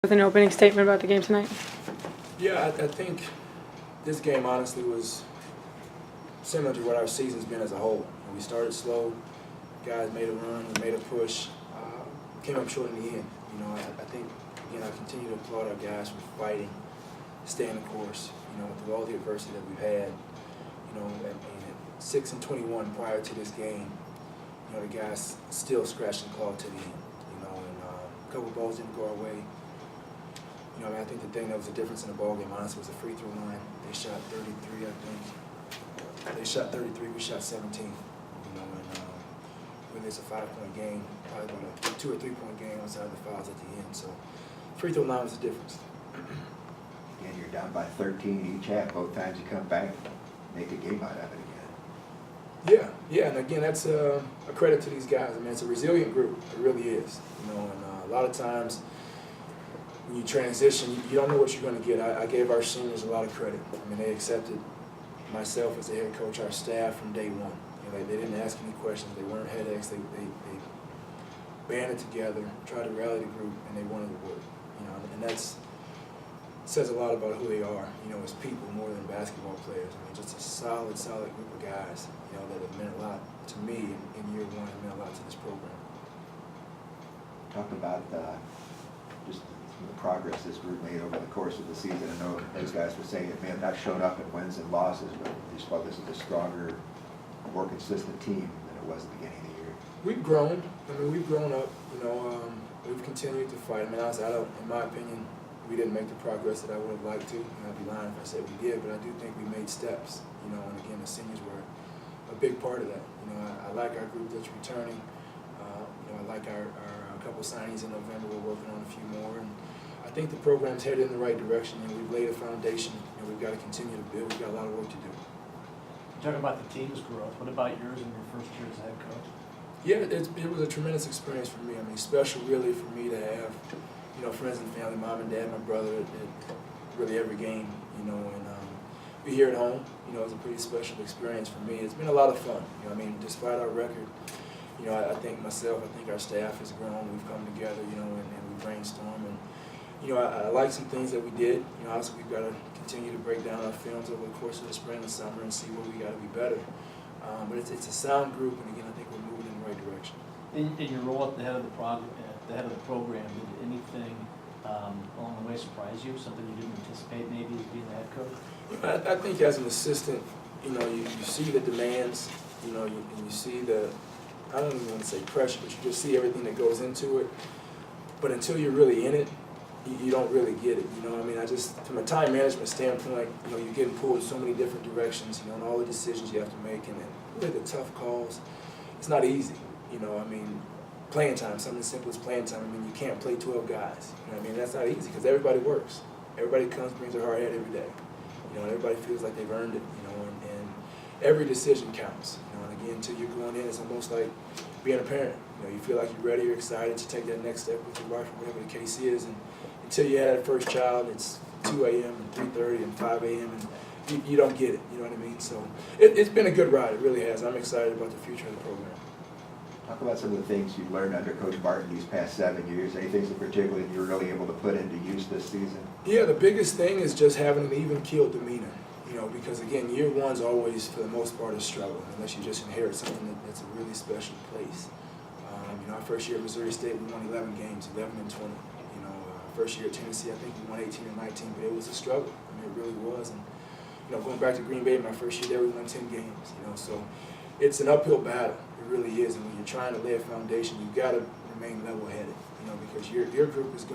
With an opening statement about the game tonight? Yeah, I think this game honestly was similar to what our season's been as a whole. We started slow, guys made a run, we made a push, came up short in the end. I think, again, I continue to applaud our guys for fighting, staying the course, through all the adversity that we've had. And 6-21 prior to this game, the guys still scratched and clawed to the end, and a couple balls didn't go our way. I think the thing that was the difference in the ball game, honestly, was the free throw line. They shot 33, I think. They shot 33, we shot 17. When it's a 5-point game, probably about a 2 or 3 point game outside the fouls at the end. So, free throw line was the difference. And you're down by 13 each half. Both times you come back, make a game out of it again. Yeah, and again, that's a credit to these guys. I mean, it's a resilient group. It really is. And a lot of times, when you transition, you don't know what you're going to get. I gave our seniors a lot of credit. I mean, they accepted myself as the head coach, our staff from day one. They didn't ask any questions. They weren't headaches. They banded together, tried to rally the group, and they wanted to work. And that's says a lot about who they are. As people more than basketball players. I mean, just a solid group of guys. That have meant a lot to me in year one. It meant a lot to this program. Talk about just the progress this group made over the course of the season. I know those guys were saying it may have not shown up in wins and losses, but they just felt this is a stronger, more consistent team than it was at the beginning of the year. We've grown. I mean, we've grown up. We've continued to fight. I mean, in my opinion, we didn't make the progress that I would have liked to. I'd be lying if I said we did, but I do think we made steps. And again, the seniors were a big part of that. I like our group that's returning. I like our couple signings in November. We're working on a few more, and I think the program's headed in the right direction. We've laid a foundation, and we've got to continue to build. We've got a lot of work to do. You talk about the team's growth. What about yours in your first year as head coach? Yeah, it was a tremendous experience for me. I mean, special really for me to have, friends and family, mom and dad, my brother, at really every game, and be here at home, it was a pretty special experience for me. It's been a lot of fun. I mean, despite our record, I think myself, I think our staff has grown. We've come together, and we brainstorm. And, I like some things that we did. Obviously, we've got to continue to break down our films over the course of the spring and summer and see where we got to be better. But it's a sound group, and again, I think we're moving in the right direction. In your role at the head of the program, did anything along the way surprise you? Something you didn't anticipate maybe as being the head coach? I think as an assistant, you see the demands, and you see the, I don't even want to say pressure, but you just see everything that goes into it. But until you're really in it, you don't really get it. I mean, from a time management standpoint, you're getting pulled in so many different directions, and all the decisions you have to make, and really the tough calls. It's not easy. I mean, playing time, something as simple as playing time. I mean, you can't play 12 guys. I mean, that's not easy because everybody works. Everybody comes, brings their hard head every day. And everybody feels like they've earned it. And every decision counts. And again, until you're going in, it's almost like being a parent. You feel like you're ready, you're excited to take that next step with your wife or whatever the case is. And until you have that first child, it's 2 a.m. and 3:30 and 5 a.m. and you don't get it. You know what I mean? So it's been a good ride. It really has. I'm excited about the future of the program. Talk about some of the things you've learned under Coach Barton these past 7 years. Any things in particular that you were really able to put into use this season? Yeah, the biggest thing is just having an even-keeled demeanor. Because again, year one's always, for the most part, a struggle, unless you just inherit something that's a really special place. Our first year at Missouri State, we won 11 games, 11 and 20. First year at Tennessee, I think we won 18 and 19, but it was a struggle. I mean, it really was. And going back to Green Bay, my first year there, we won 10 games. So it's an uphill battle. It really is. And when you're trying to lay a foundation, you've got to remain level-headed. Because your group is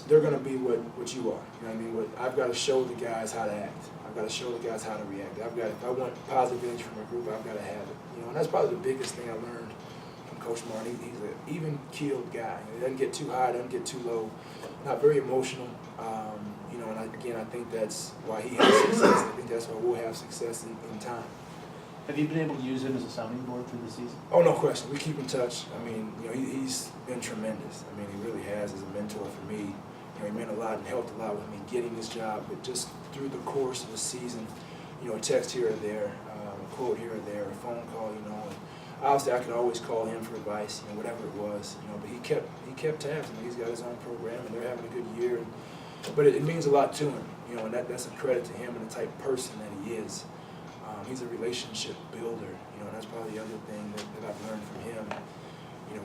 they're gonna be what you are. You know what I mean? I've got to show the guys how to act. I've got to show the guys how to react. If I want positive energy from a group, I've got to have it. And that's probably the biggest thing I learned from Coach Martin. He's an even-keeled guy. He doesn't get too high, doesn't get too low. Not very emotional. And I think that's why he has success. I think that's why we'll have success in time. Have you been able to use him as a sounding board through the season? Oh, no question. We keep in touch. I mean, he's been tremendous. I mean, he really has as a mentor for me. He meant a lot and helped a lot with me getting this job. But just through the course of the season, a text here or there, a quote here or there, a phone call, and obviously I could always call him for advice, whatever it was, but he kept tabs. He's got his own program, and they're having a good year. But it means a lot to him, and that's a credit to him and the type of person that he is. He's a relationship builder, and that's probably the other thing that I've learned from him.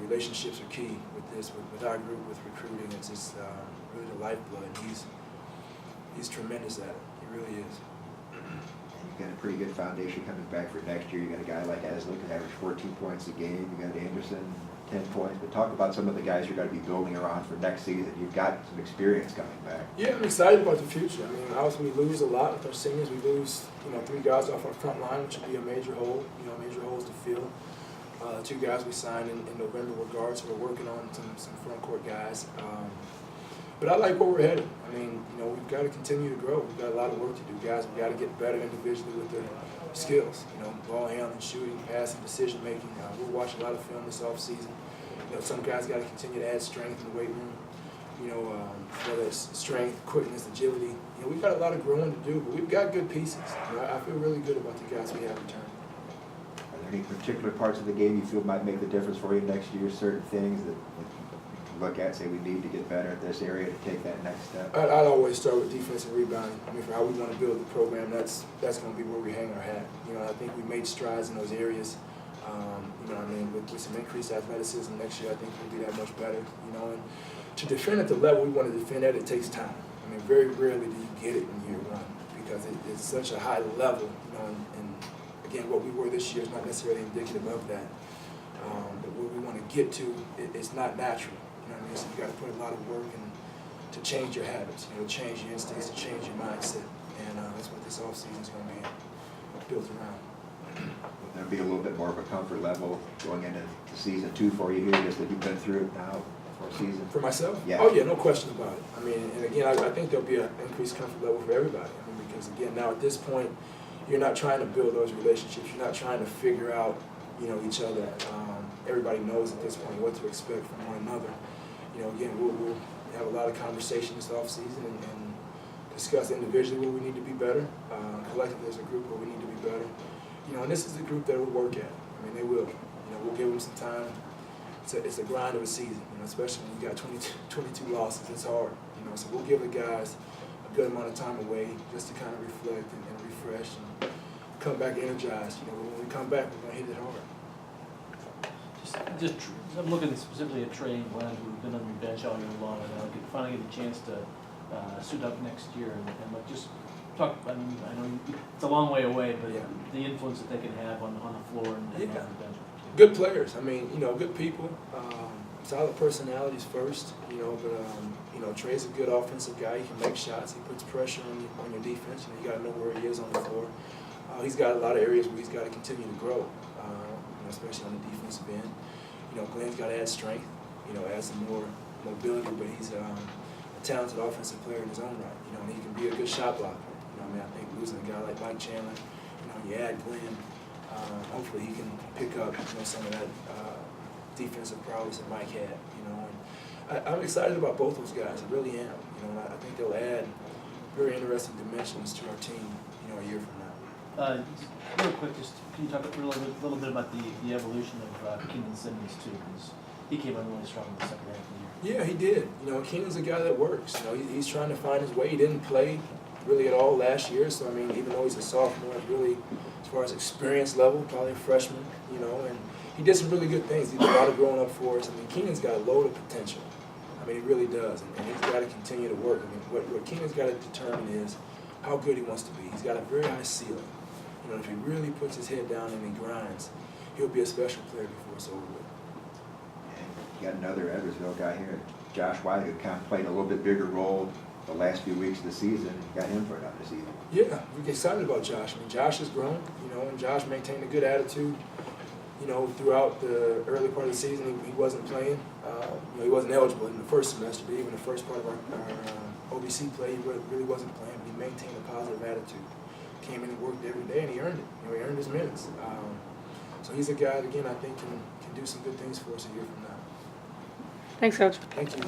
Relationships are key with our group, with recruiting. It's just really the lifeblood. He's tremendous at it. He really is. You've got a pretty good foundation coming back for next year. You got a guy like Aslan who can average 14 points a game. You got Anderson, 10 points. But talk about some of the guys you're going to be building around for next season. You've got some experience coming back. Yeah, I'm excited about the future. Obviously we lose a lot with our seniors. We lose, 3 guys off our front line, which would be a major hole. Major holes to fill. 2 guys we signed in November were guards, so we're working on some front court guys. But I like where we're headed. We've got to continue to grow. We've got a lot of work to do, guys. We've got to get better individually with their skills. Ball handling, shooting, passing, decision making. We'll watch a lot of film this offseason. Some guys got to continue to add strength in the weight room. Whether it's strength, quickness, agility. We've got a lot of growing to do, but we've got good pieces. I feel really good about the guys we have returned. Are there any particular parts of the game you feel might make the difference for you next year? Certain things that you can look at, say we need to get better at this area to take that next step? I'd always start with defense and rebounding. For how we want to build the program, that's going to be where we hang our hat. I think we made strides in those areas. With some increased athleticism next year, I think we'll be that much better. And to defend at the level we want to defend at, it takes time. Very rarely do you get it in year one because it's such a high level. And again, what we were this year is not necessarily indicative of that. But where we want to get to, it's not natural. So you got to put a lot of work in to change your habits. Change your instincts, to change your mindset, and that's what this offseason is going to be built around. There'll be a little bit more of a comfort level going into season 2 for you here, just that you've been through it now for a season. For myself? Yeah. Oh yeah, no question about it. And again, I think there'll be an increased comfort level for everybody. Because again, now at this point, you're not trying to build those relationships. You're not trying to figure out, each other. Everybody knows at this point what to expect from one another. Again, we'll have a lot of conversation this offseason and discuss individually where we need to be better, collectively as a group where we need to be better. And this is the group that will work at it. They will. We'll give them some time. It's a grind of a season, especially when you got 22 losses. It's hard, So we'll give the guys a good amount of time away just to kind of reflect and refresh and come back energized. When we come back, we're going to hit it hard. I'm looking specifically at Trey and Glenn, who've been on your bench all year long, and finally get a chance to suit up next year and just talk. I know it's a long way away, but yeah, the influence that they can have on the floor and yeah, on the bench. Good players. Good people. Solid personalities first. But Trey's a good offensive guy. He can make shots. He puts pressure on your defense. You got to know where he is on the floor. He's got a lot of areas where he's got to continue to grow, especially on the defensive end. Glenn's got to add strength, add some more mobility, but he's a talented offensive player in his own right, and he can be a good shot blocker. I think losing a guy like Mike Chandler, you add Glenn, hopefully he can pick up, some of that defensive prowess that Mike had, and I'm excited about both those guys. I really am, and I think they'll add very interesting dimensions to our team, a year from now. Real quick, just can you talk a little bit about the evolution of Keenan Simmons too? Because he came on really strong in the second half of the year. Yeah, he did. Keenan's a guy that works. He's trying to find his way. He didn't play really at all last year, so even though he's a sophomore, really, as far as experience level, probably a freshman. And he did some really good things. He did a lot of growing up for us. Keenan's got a load of potential. He really does, and he's got to continue to work. What Keenan's got to determine is how good he wants to be. He's got a very high ceiling. If he really puts his head down and he grinds, he'll be a special player before it's over with. You got another Edwardsville guy here, Josh White, who kind of played a little bit bigger role the last few weeks of the season. You got him for another season. Yeah, we're excited about Josh. Josh has grown, and Josh maintained a good attitude. Throughout the early part of the season, he wasn't playing. He wasn't eligible in the first semester, but even the first part of our OBC play, he really wasn't playing. But he maintained a positive attitude. Came in and worked every day, and he earned it. He earned his minutes. So he's a guy that, again, I think can do some good things for us a year from now. Thanks, Coach. Thank you.